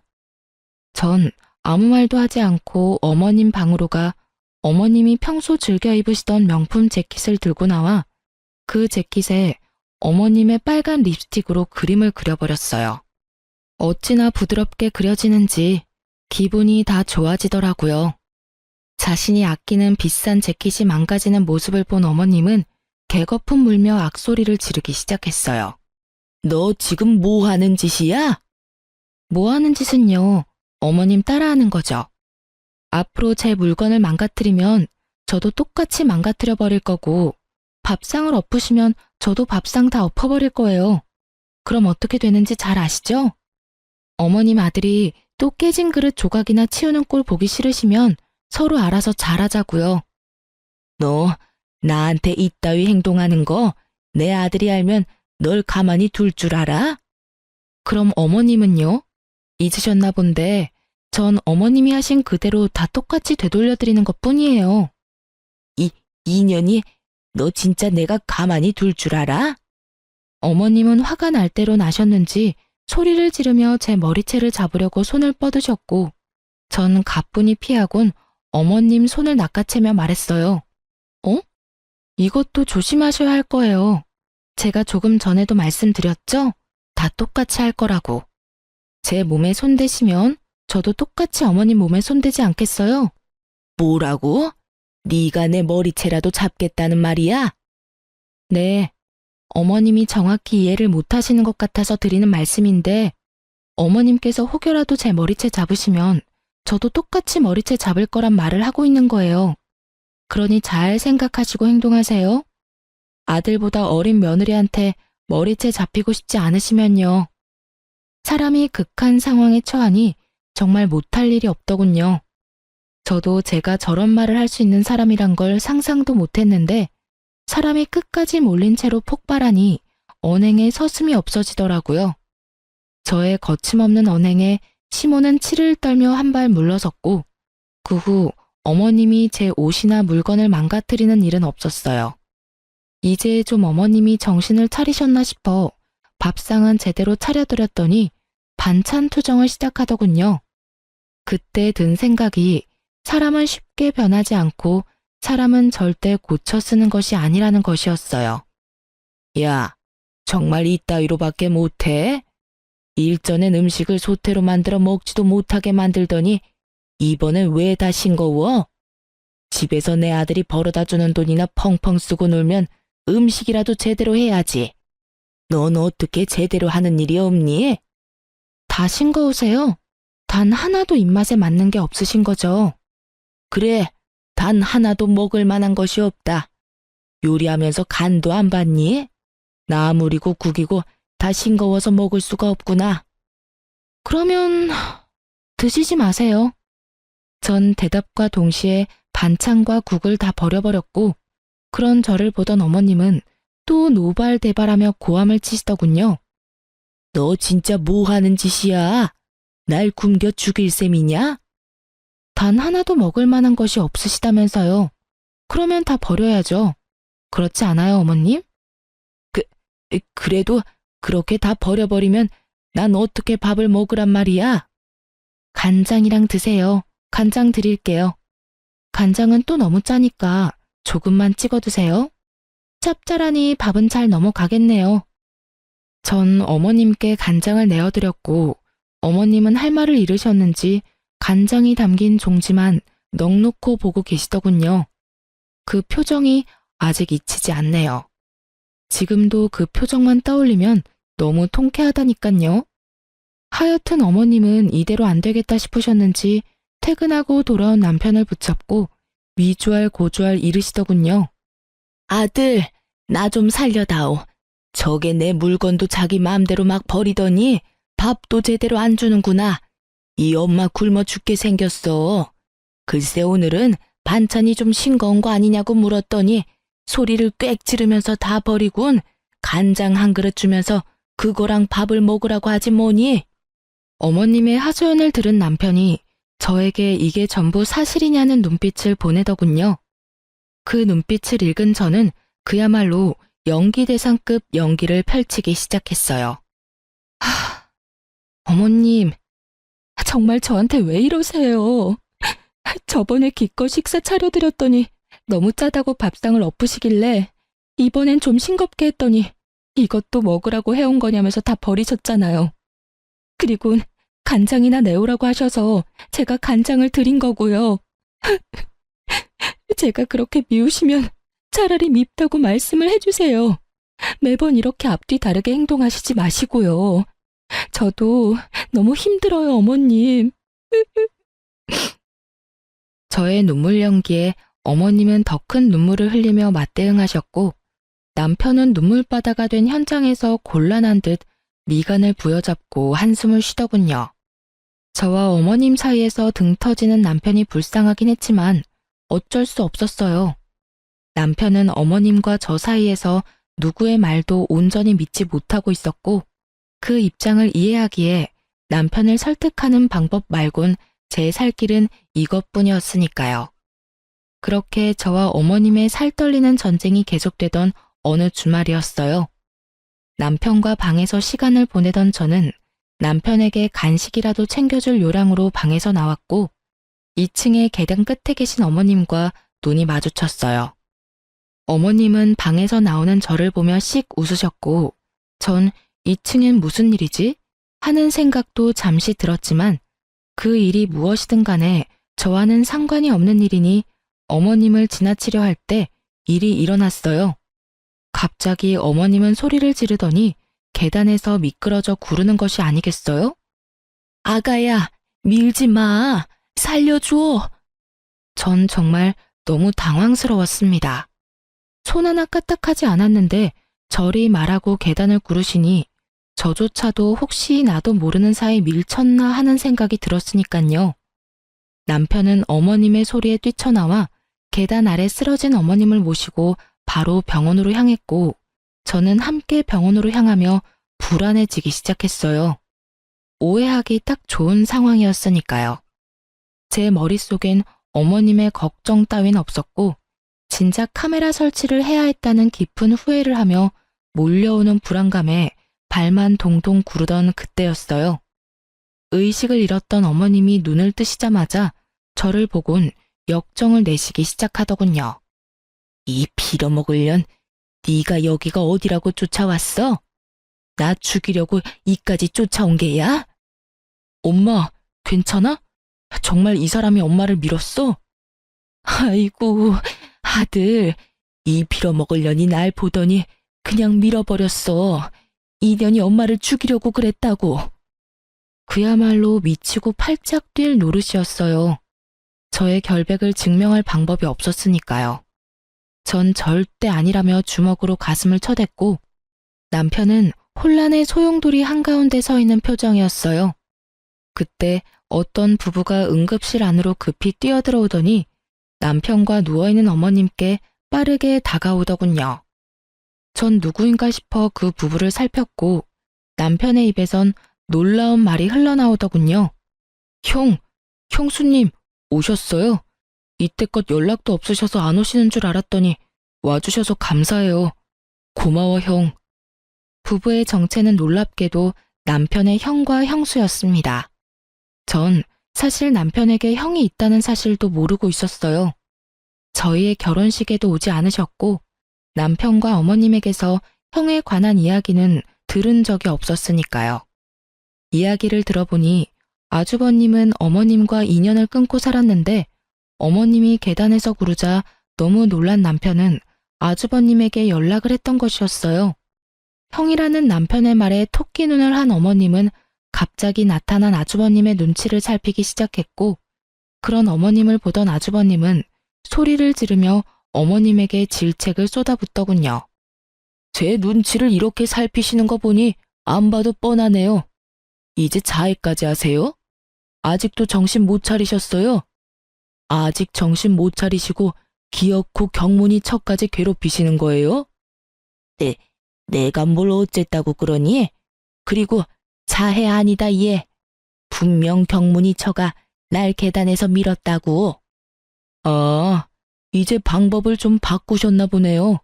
전 아무 말도 하지 않고 어머님 방으로 가 어머님이 평소 즐겨 입으시던 명품 재킷을 들고 나와 그 재킷에 어머님의 빨간 립스틱으로 그림을 그려버렸어요. 어찌나 부드럽게 그려지는지 기분이 다 좋아지더라고요. 자신이 아끼는 비싼 재킷이 망가지는 모습을 본 어머님은 개거품 물며 악소리를 지르기 시작했어요. 너 지금 뭐 하는 짓이야? 뭐 하는 짓은요? 어머님 따라하는 거죠. 앞으로 제 물건을 망가뜨리면 저도 똑같이 망가뜨려 버릴 거고 밥상을 엎으시면 저도 밥상 다 엎어버릴 거예요. 그럼 어떻게 되는지 잘 아시죠? 어머님 아들이 또 깨진 그릇 조각이나 치우는 꼴 보기 싫으시면 서로 알아서 잘하자고요. 너 나한테 이따위 행동하는 거 내 아들이 알면 널 가만히 둘 줄 알아? 그럼 어머님은요? 잊으셨나 본데 전 어머님이 하신 그대로 다 똑같이 되돌려드리는 것뿐이에요. 이년이 너 진짜 내가 가만히 둘 줄 알아? 어머님은 화가 날 대로 나셨는지 소리를 지르며 제 머리채를 잡으려고 손을 뻗으셨고 전 가뿐히 피하곤 어머님 손을 낚아채며 말했어요. 어? 이것도 조심하셔야 할 거예요. 제가 조금 전에도 말씀드렸죠? 다 똑같이 할 거라고. 제 몸에 손대시면 저도 똑같이 어머님 몸에 손대지 않겠어요? 뭐라고? 네가 내 머리채라도 잡겠다는 말이야? 네, 어머님이 정확히 이해를 못하시는 것 같아서 드리는 말씀인데 어머님께서 혹여라도 제 머리채 잡으시면 저도 똑같이 머리채 잡을 거란 말을 하고 있는 거예요. 그러니 잘 생각하시고 행동하세요. 아들보다 어린 며느리한테 머리채 잡히고 싶지 않으시면요. 사람이 극한 상황에 처하니 정말 못할 일이 없더군요. 저도 제가 저런 말을 할 수 있는 사람이란 걸 상상도 못했는데 사람이 끝까지 몰린 채로 폭발하니 언행에 서슴이 없어지더라고요. 저의 거침없는 언행에 시모는 치를 떨며 한 발 물러섰고 그 후 어머님이 제 옷이나 물건을 망가뜨리는 일은 없었어요. 이제 좀 어머님이 정신을 차리셨나 싶어 밥상은 제대로 차려드렸더니 반찬 투정을 시작하더군요. 그때 든 생각이 사람은 쉽게 변하지 않고 사람은 절대 고쳐 쓰는 것이 아니라는 것이었어요. 야, 정말 이따위로밖에 못해? 일전엔 음식을 소태로 만들어 먹지도 못하게 만들더니 이번엔 왜 다 싱거워? 집에서 내 아들이 벌어다 주는 돈이나 펑펑 쓰고 놀면 음식이라도 제대로 해야지. 넌 어떻게 제대로 하는 일이 없니? 다 싱거우세요? 단 하나도 입맛에 맞는 게 없으신 거죠? 그래, 단 하나도 먹을 만한 것이 없다. 요리하면서 간도 안 봤니? 나물이고 국이고 다 싱거워서 먹을 수가 없구나. 그러면 드시지 마세요. 전 대답과 동시에 반찬과 국을 다 버려버렸고 그런 저를 보던 어머님은 또 노발대발하며 고함을 치시더군요. 너 진짜 뭐 하는 짓이야? 날 굶겨 죽일 셈이냐? 단 하나도 먹을 만한 것이 없으시다면서요. 그러면 다 버려야죠. 그렇지 않아요, 어머님? 그래도 그렇게 다 버려버리면 난 어떻게 밥을 먹으란 말이야? 간장이랑 드세요. 간장 드릴게요. 간장은 또 너무 짜니까 조금만 찍어 드세요. 짭짤하니 밥은 잘 넘어가겠네요. 전 어머님께 간장을 내어드렸고 어머님은 할 말을 잃으셨는지 간장이 담긴 종지만 넋놓고 보고 계시더군요. 그 표정이 아직 잊히지 않네요. 지금도 그 표정만 떠올리면 너무 통쾌하다니깐요. 하여튼 어머님은 이대로 안 되겠다 싶으셨는지 퇴근하고 돌아온 남편을 붙잡고 위주할 고주할 이르시더군요. 아들, 나 좀 살려다오. 저게 내 물건도 자기 마음대로 막 버리더니 밥도 제대로 안 주는구나. 이 엄마 굶어 죽게 생겼어. 글쎄 오늘은 반찬이 좀 싱거운 거 아니냐고 물었더니 소리를 꽥 지르면서 다 버리군. 간장 한 그릇 주면서 그거랑 밥을 먹으라고 하지 뭐니? 어머님의 하소연을 들은 남편이 저에게 이게 전부 사실이냐는 눈빛을 보내더군요. 그 눈빛을 읽은 저는 그야말로 연기대상급 연기를 펼치기 시작했어요. 어머님, 정말 저한테 왜 이러세요? 저번에 기껏 식사 차려드렸더니 너무 짜다고 밥상을 엎으시길래 이번엔 좀 싱겁게 했더니 이것도 먹으라고 해온 거냐면서 다 버리셨잖아요. 그리고 간장이나 내오라고 하셔서 제가 간장을 드린 거고요. 제가 그렇게 미우시면 차라리 밉다고 말씀을 해주세요. 매번 이렇게 앞뒤 다르게 행동하시지 마시고요. 저도 너무 힘들어요, 어머님. 저의 눈물 연기에 어머님은 더 큰 눈물을 흘리며 맞대응하셨고 남편은 눈물바다가 된 현장에서 곤란한 듯 미간을 부여잡고 한숨을 쉬더군요. 저와 어머님 사이에서 등 터지는 남편이 불쌍하긴 했지만 어쩔 수 없었어요. 남편은 어머님과 저 사이에서 누구의 말도 온전히 믿지 못하고 있었고 그 입장을 이해하기에 남편을 설득하는 방법 말곤 제 살 길은 이것뿐이었으니까요. 그렇게 저와 어머님의 살떨리는 전쟁이 계속되던 어느 주말이었어요. 남편과 방에서 시간을 보내던 저는 남편에게 간식이라도 챙겨줄 요량으로 방에서 나왔고 2층의 계단 끝에 계신 어머님과 눈이 마주쳤어요. 어머님은 방에서 나오는 저를 보며 씩 웃으셨고 전 2층엔 무슨 일이지? 하는 생각도 잠시 들었지만 그 일이 무엇이든 간에 저와는 상관이 없는 일이니 어머님을 지나치려 할 때 일이 일어났어요. 갑자기 어머님은 소리를 지르더니 계단에서 미끄러져 구르는 것이 아니겠어요? 아가야, 밀지 마. 살려줘. 전 정말 너무 당황스러웠습니다. 손 하나 까딱하지 않았는데 저리 말하고 계단을 구르시니 저조차도 혹시 나도 모르는 사이 밀쳤나 하는 생각이 들었으니깐요. 남편은 어머님의 소리에 뛰쳐나와 계단 아래 쓰러진 어머님을 모시고 바로 병원으로 향했고 저는 함께 병원으로 향하며 불안해지기 시작했어요. 오해하기 딱 좋은 상황이었으니까요. 제 머릿속엔 어머님의 걱정 따윈 없었고 진작 카메라 설치를 해야 했다는 깊은 후회를 하며 몰려오는 불안감에 발만 동동 구르던 그때였어요. 의식을 잃었던 어머님이 눈을 뜨시자마자 저를 보곤 역정을 내시기 시작하더군요. 이 빌어먹을 년, 네가 여기가 어디라고 쫓아왔어? 나 죽이려고 이까지 쫓아온 게야? 엄마, 괜찮아? 정말 이 사람이 엄마를 밀었어? 아이고, 아들, 이 빌어먹을 년이 날 보더니 그냥 밀어버렸어. 이 년이 엄마를 죽이려고 그랬다고. 그야말로 미치고 팔짝 뛸 노릇이었어요. 저의 결백을 증명할 방법이 없었으니까요. 전 절대 아니라며 주먹으로 가슴을 쳐댔고 남편은 혼란의 소용돌이 한가운데 서 있는 표정이었어요. 그때 어떤 부부가 응급실 안으로 급히 뛰어들어오더니 남편과 누워있는 어머님께 빠르게 다가오더군요. 전 누구인가 싶어 그 부부를 살폈고 남편의 입에선 놀라운 말이 흘러나오더군요. 형수님 오셨어요? 이때껏 연락도 없으셔서 안 오시는 줄 알았더니 와주셔서 감사해요. 고마워 형. 부부의 정체는 놀랍게도 남편의 형과 형수였습니다. 전 사실 남편에게 형이 있다는 사실도 모르고 있었어요. 저희의 결혼식에도 오지 않으셨고 남편과 어머님에게서 형에 관한 이야기는 들은 적이 없었으니까요. 이야기를 들어보니 아주버님은 어머님과 인연을 끊고 살았는데 어머님이 계단에서 구르자 너무 놀란 남편은 아주버님에게 연락을 했던 것이었어요. 형이라는 남편의 말에 토끼 눈을 한 어머님은 갑자기 나타난 아주버님의 눈치를 살피기 시작했고 그런 어머님을 보던 아주버님은 소리를 지르며 어머님에게 질책을 쏟아붓더군요. 제 눈치를 이렇게 살피시는 거 보니 안 봐도 뻔하네요. 이제 자해까지 하세요? 아직도 정신 못 차리셨어요? 아직 정신 못 차리시고 기어코 경문이 척까지 괴롭히시는 거예요? 내가 뭘 어쨌다고 그러니? 그리고 자해 아니다 얘. 분명 경문이 처가 날 계단에서 밀었다고. 아, 이제 방법을 좀 바꾸셨나 보네요.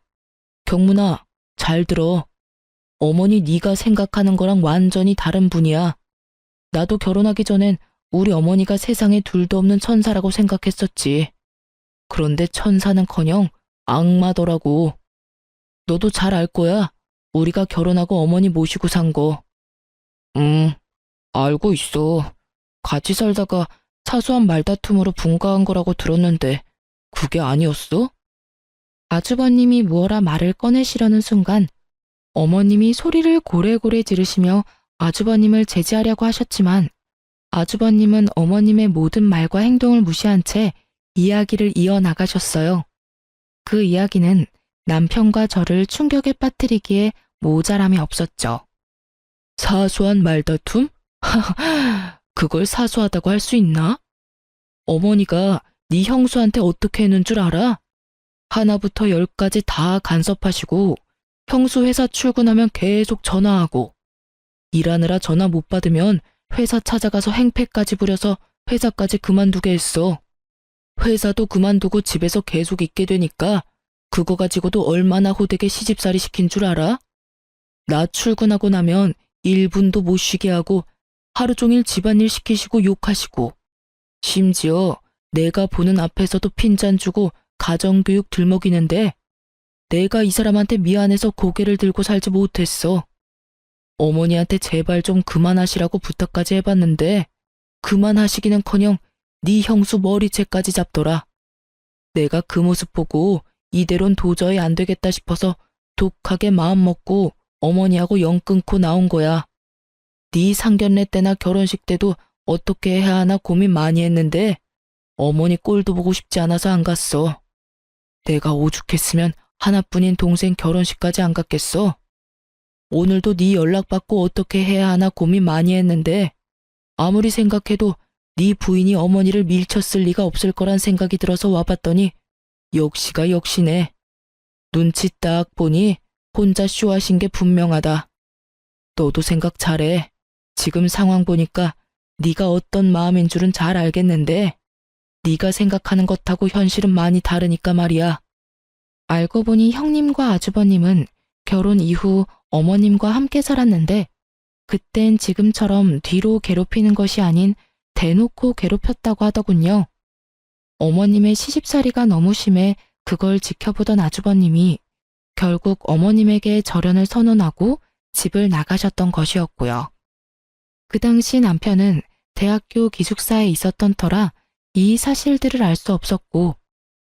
경문아, 잘 들어. 어머니 네가 생각하는 거랑 완전히 다른 분이야. 나도 결혼하기 전엔 우리 어머니가 세상에 둘도 없는 천사라고 생각했었지. 그런데 천사는커녕 악마더라고. 너도 잘 알 거야. 우리가 결혼하고 어머니 모시고 산 거. 알고 있어. 같이 살다가 사소한 말다툼으로 분가한 거라고 들었는데 그게 아니었어? 아주버님이 무어라 말을 꺼내시려는 순간 어머님이 소리를 고래고래 지르시며 아주버님을 제지하려고 하셨지만 아주버님은 어머님의 모든 말과 행동을 무시한 채 이야기를 이어나가셨어요. 그 이야기는 남편과 저를 충격에 빠뜨리기에 모자람이 없었죠. 사소한 말다툼? 그걸 사소하다고 할 수 있나? 어머니가 네 형수한테 어떻게 했는 줄 알아? 하나부터 10까지 다 간섭하시고 형수 회사 출근하면 계속 전화하고 일하느라 전화 못 받으면 회사 찾아가서 행패까지 부려서 회사까지 그만두게 했어. 회사도 그만두고 집에서 계속 있게 되니까 그거 가지고도 얼마나 호되게 시집살이 시킨 줄 알아? 나 출근하고 나면 1분도 못 쉬게 하고 하루 종일 집안일 시키시고 욕하시고 심지어 내가 보는 앞에서도 핀잔 주고 가정교육 들먹이는데 내가 이 사람한테 미안해서 고개를 들고 살지 못했어. 어머니한테 제발 좀 그만하시라고 부탁까지 해봤는데 그만하시기는커녕 네 형수 머리채까지 잡더라. 내가 그 모습 보고 이대로는 도저히 안 되겠다 싶어서 독하게 마음먹고 어머니하고 영 끊고 나온 거야. 네 상견례 때나 결혼식 때도 어떻게 해야 하나 고민 많이 했는데 어머니 꼴도 보고 싶지 않아서 안 갔어. 내가 오죽했으면 하나뿐인 동생 결혼식까지 안 갔겠어. 오늘도 네 연락받고 어떻게 해야 하나 고민 많이 했는데 아무리 생각해도 네 부인이 어머니를 밀쳤을 리가 없을 거란 생각이 들어서 와봤더니 역시가 역시네. 눈치 딱 보니 혼자 쇼하신 게 분명하다. 너도 생각 잘해. 지금 상황 보니까 네가 어떤 마음인 줄은 잘 알겠는데 네가 생각하는 것하고 현실은 많이 다르니까 말이야. 알고 보니 형님과 아주버님은 결혼 이후 어머님과 함께 살았는데 그땐 지금처럼 뒤로 괴롭히는 것이 아닌 대놓고 괴롭혔다고 하더군요. 어머님의 시집살이가 너무 심해 그걸 지켜보던 아주버님이 결국 어머님에게 절연을 선언하고 집을 나가셨던 것이었고요. 그 당시 남편은 대학교 기숙사에 있었던 터라 이 사실들을 알 수 없었고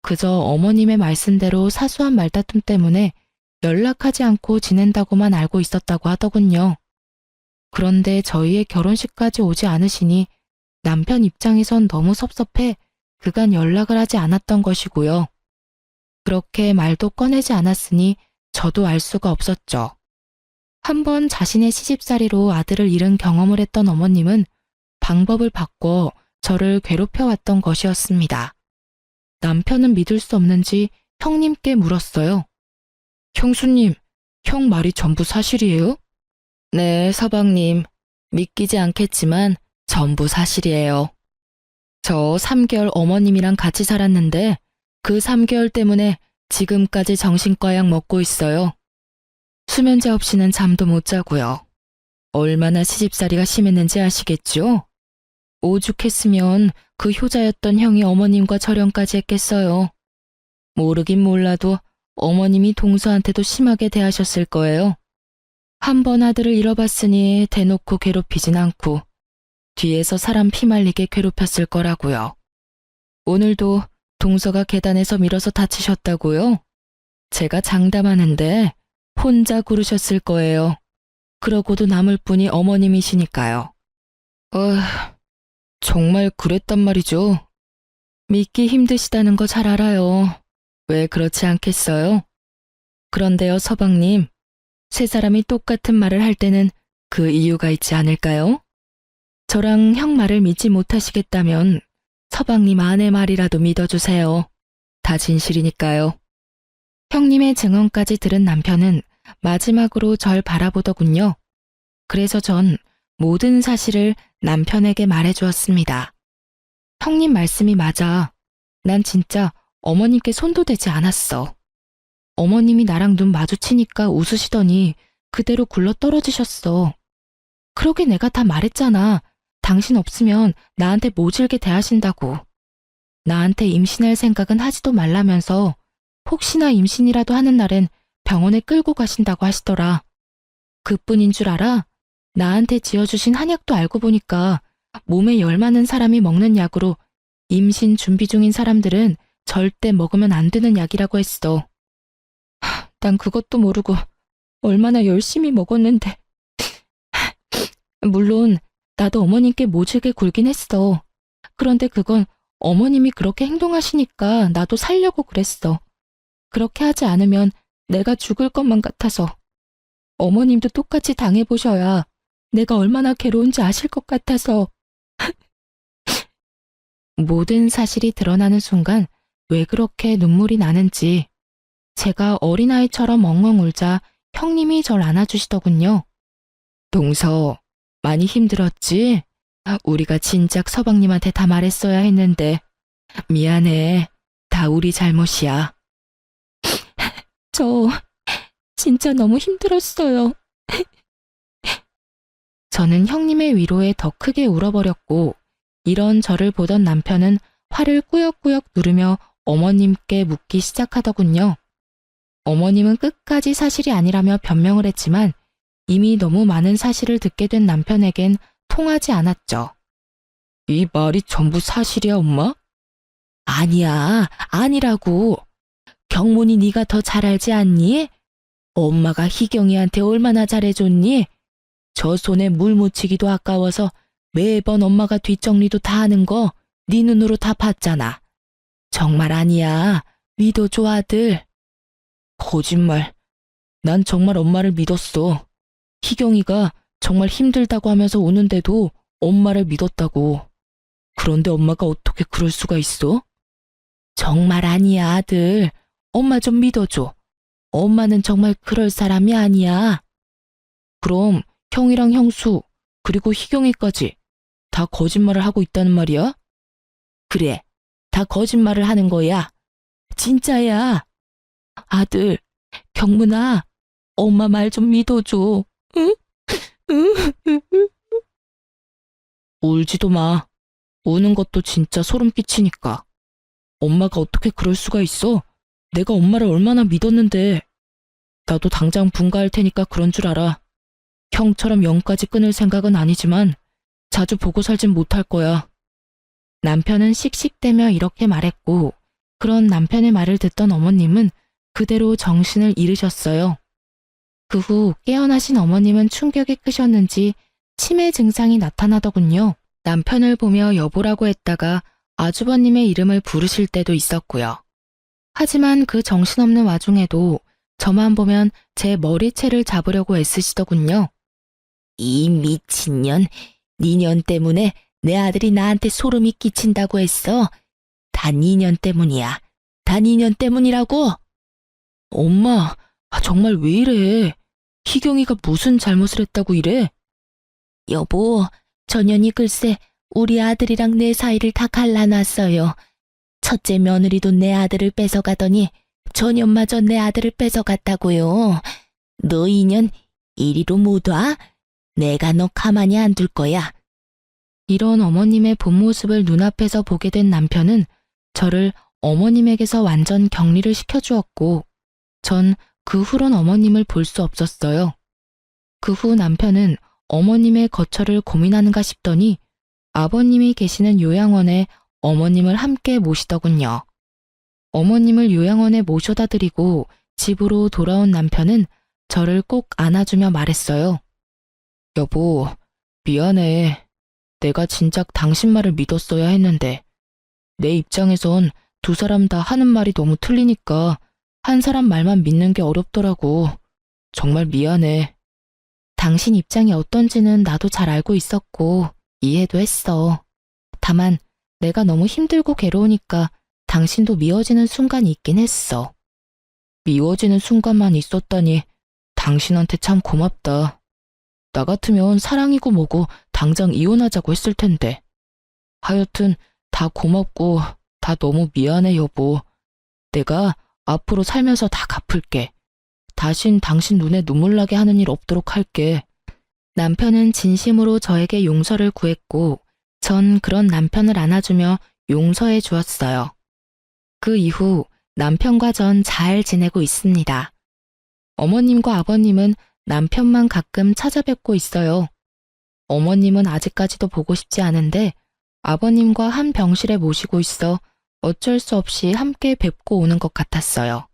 그저 어머님의 말씀대로 사소한 말다툼 때문에 연락하지 않고 지낸다고만 알고 있었다고 하더군요. 그런데 저희의 결혼식까지 오지 않으시니 남편 입장에선 너무 섭섭해 그간 연락을 하지 않았던 것이고요. 그렇게 말도 꺼내지 않았으니 저도 알 수가 없었죠. 한번 자신의 시집살이로 아들을 잃은 경험을 했던 어머님은 방법을 바꿔 저를 괴롭혀왔던 것이었습니다. 남편은 믿을 수 없는지 형님께 물었어요. 형수님, 형 말이 전부 사실이에요? 네, 서방님. 믿기지 않겠지만 전부 사실이에요. 저 3개월 어머님이랑 같이 살았는데 그 3개월 때문에 지금까지 정신과 약 먹고 있어요. 수면제 없이는 잠도 못 자고요. 얼마나 시집살이가 심했는지 아시겠죠? 오죽했으면 그 효자였던 형이 어머님과 절연까지 했겠어요. 모르긴 몰라도 어머님이 동서한테도 심하게 대하셨을 거예요. 한 번 아들을 잃어봤으니 대놓고 괴롭히진 않고 뒤에서 사람 피말리게 괴롭혔을 거라고요. 오늘도 동서가 계단에서 밀어서 다치셨다고요? 제가 장담하는데 혼자 구르셨을 거예요. 그러고도 남을 분이 어머님이시니까요. 정말 그랬단 말이죠. 믿기 힘드시다는 거 잘 알아요. 왜 그렇지 않겠어요? 그런데요, 서방님. 세 사람이 똑같은 말을 할 때는 그 이유가 있지 않을까요? 저랑 형 말을 믿지 못하시겠다면 서방님 아내 말이라도 믿어주세요. 다 진실이니까요. 형님의 증언까지 들은 남편은 마지막으로 절 바라보더군요. 그래서 전 모든 사실을 남편에게 말해주었습니다. 형님 말씀이 맞아. 난 진짜 어머님께 손도 대지 않았어. 어머님이 나랑 눈 마주치니까 웃으시더니 그대로 굴러 떨어지셨어. 그러게 내가 다 말했잖아. 당신 없으면 나한테 모질게 대하신다고. 나한테 임신할 생각은 하지도 말라면서 혹시나 임신이라도 하는 날엔 병원에 끌고 가신다고 하시더라. 그뿐인 줄 알아? 나한테 지어주신 한약도 알고 보니까 몸에 열 많은 사람이 먹는 약으로 임신 준비 중인 사람들은 절대 먹으면 안 되는 약이라고 했어. 난 그것도 모르고 얼마나 열심히 먹었는데. 물론 나도 어머님께 모질게 굴긴 했어. 그런데 그건 어머님이 그렇게 행동하시니까 나도 살려고 그랬어. 그렇게 하지 않으면 내가 죽을 것만 같아서. 어머님도 똑같이 당해보셔야 내가 얼마나 괴로운지 아실 것 같아서. 모든 사실이 드러나는 순간 왜 그렇게 눈물이 나는지 제가 어린아이처럼 엉엉 울자 형님이 절 안아주시더군요. 동서, 많이 힘들었지? 우리가 진작 서방님한테 다 말했어야 했는데 미안해. 다 우리 잘못이야. 저 진짜 너무 힘들었어요. 저는 형님의 위로에 더 크게 울어버렸고 이런 저를 보던 남편은 화를 꾸역꾸역 누르며 어머님께 묻기 시작하더군요. 어머님은 끝까지 사실이 아니라며 변명을 했지만 이미 너무 많은 사실을 듣게 된 남편에겐 통하지 않았죠. 이 말이 전부 사실이야, 엄마? 아니야, 아니라고. 경문이 네가 더 잘 알지 않니? 엄마가 희경이한테 얼마나 잘해줬니? 저 손에 물 묻히기도 아까워서 매번 엄마가 뒷정리도 다 하는 거 네 눈으로 다 봤잖아. 정말 아니야. 믿어줘, 아들. 거짓말. 난 정말 엄마를 믿었어. 희경이가 정말 힘들다고 하면서 우는데도 엄마를 믿었다고. 그런데 엄마가 어떻게 그럴 수가 있어? 정말 아니야, 아들. 엄마 좀 믿어줘. 엄마는 정말 그럴 사람이 아니야. 그럼 형이랑 형수, 그리고 희경이까지 다 거짓말을 하고 있다는 말이야? 그래, 다 거짓말을 하는 거야. 진짜야. 아들, 경문아, 엄마 말 좀 믿어줘. 응? 응? 울지도 마. 우는 것도 진짜 소름 끼치니까. 엄마가 어떻게 그럴 수가 있어? 내가 엄마를 얼마나 믿었는데. 나도 당장 분가할 테니까 그런 줄 알아. 형처럼 영까지 끊을 생각은 아니지만 자주 보고 살진 못할 거야. 남편은 씩씩대며 이렇게 말했고, 그런 남편의 말을 듣던 어머님은 그대로 정신을 잃으셨어요. 그 후 깨어나신 어머님은 충격이 크셨는지 치매 증상이 나타나더군요. 남편을 보며 여보라고 했다가 아주버님의 이름을 부르실 때도 있었고요. 하지만 그 정신없는 와중에도 저만 보면 제 머리채를 잡으려고 애쓰시더군요. 이 미친년, 니년 때문에 내 아들이 나한테 소름이 끼친다고 했어. 다 니년 때문이야. 다 니년 때문이라고. 엄마, 정말 왜 이래? 희경이가 무슨 잘못을 했다고 이래? 여보, 저 년이 글쎄 우리 아들이랑 내 사이를 다 갈라놨어요. 첫째 며느리도 내 아들을 뺏어가더니 저 년마저 내 아들을 뺏어갔다고요. 너 이년 이리로 못 와? 내가 너 가만히 안 둘 거야. 이런 어머님의 본 모습을 눈앞에서 보게 된 남편은 저를 어머님에게서 완전 격리를 시켜주었고, 전 그 후론 어머님을 볼 수 없었어요. 그 후 남편은 어머님의 거처를 고민하는가 싶더니 아버님이 계시는 요양원에 어머님을 함께 모시더군요. 어머님을 요양원에 모셔다 드리고 집으로 돌아온 남편은 저를 꼭 안아주며 말했어요. 여보, 미안해. 내가 진작 당신 말을 믿었어야 했는데 내 입장에선 두 사람 다 하는 말이 너무 틀리니까 한 사람 말만 믿는 게 어렵더라고. 정말 미안해. 당신 입장이 어떤지는 나도 잘 알고 있었고 이해도 했어. 다만 내가 너무 힘들고 괴로우니까 당신도 미워지는 순간이 있긴 했어. 미워지는 순간만 있었다니 당신한테 참 고맙다. 나 같으면 사랑이고 뭐고 당장 이혼하자고 했을 텐데. 하여튼 다 고맙고 다 너무 미안해 여보. 내가 앞으로 살면서 다 갚을게. 다신 당신 눈에 눈물 나게 하는 일 없도록 할게. 남편은 진심으로 저에게 용서를 구했고 전 그런 남편을 안아주며 용서해 주었어요. 그 이후 남편과 전 잘 지내고 있습니다. 어머님과 아버님은 남편만 가끔 찾아뵙고 있어요. 어머님은 아직까지도 보고 싶지 않은데 아버님과 한 병실에 모시고 있어 어쩔 수 없이 함께 뵙고 오는 것 같았어요.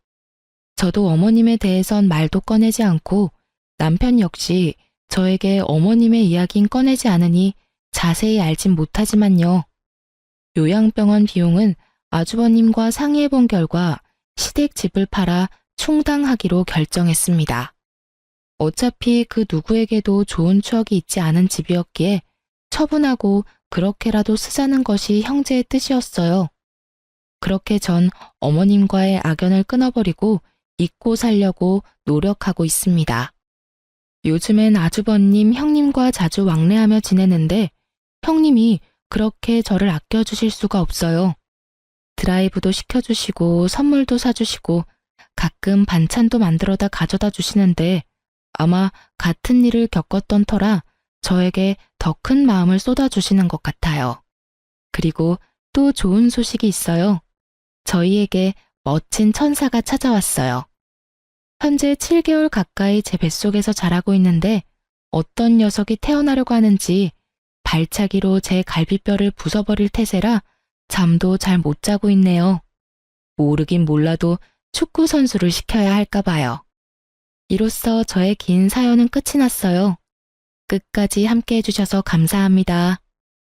저도 어머님에 대해선 말도 꺼내지 않고 남편 역시 저에게 어머님의 이야기는 꺼내지 않으니 자세히 알진 못하지만요. 요양병원 비용은 아주버님과 상의해 본 결과 시댁 집을 팔아 충당하기로 결정했습니다. 어차피 그 누구에게도 좋은 추억이 있지 않은 집이었기에 처분하고 그렇게라도 쓰자는 것이 형제의 뜻이었어요. 그렇게 전 어머님과의 악연을 끊어버리고 잊고 살려고 노력하고 있습니다. 요즘엔 아주버님, 형님과 자주 왕래하며 지내는데 형님이 그렇게 저를 아껴주실 수가 없어요. 드라이브도 시켜주시고 선물도 사주시고 가끔 반찬도 만들어다 가져다 주시는데 아마 같은 일을 겪었던 터라 저에게 더 큰 마음을 쏟아주시는 것 같아요. 그리고 또 좋은 소식이 있어요. 저희에게 멋진 천사가 찾아왔어요. 현재 7개월 가까이 제 뱃속에서 자라고 있는데 어떤 녀석이 태어나려고 하는지 발차기로 제 갈비뼈를 부숴버릴 태세라 잠도 잘 못 자고 있네요. 모르긴 몰라도 축구 선수를 시켜야 할까 봐요. 이로써 저의 긴 사연은 끝이 났어요. 끝까지 함께 해주셔서 감사합니다.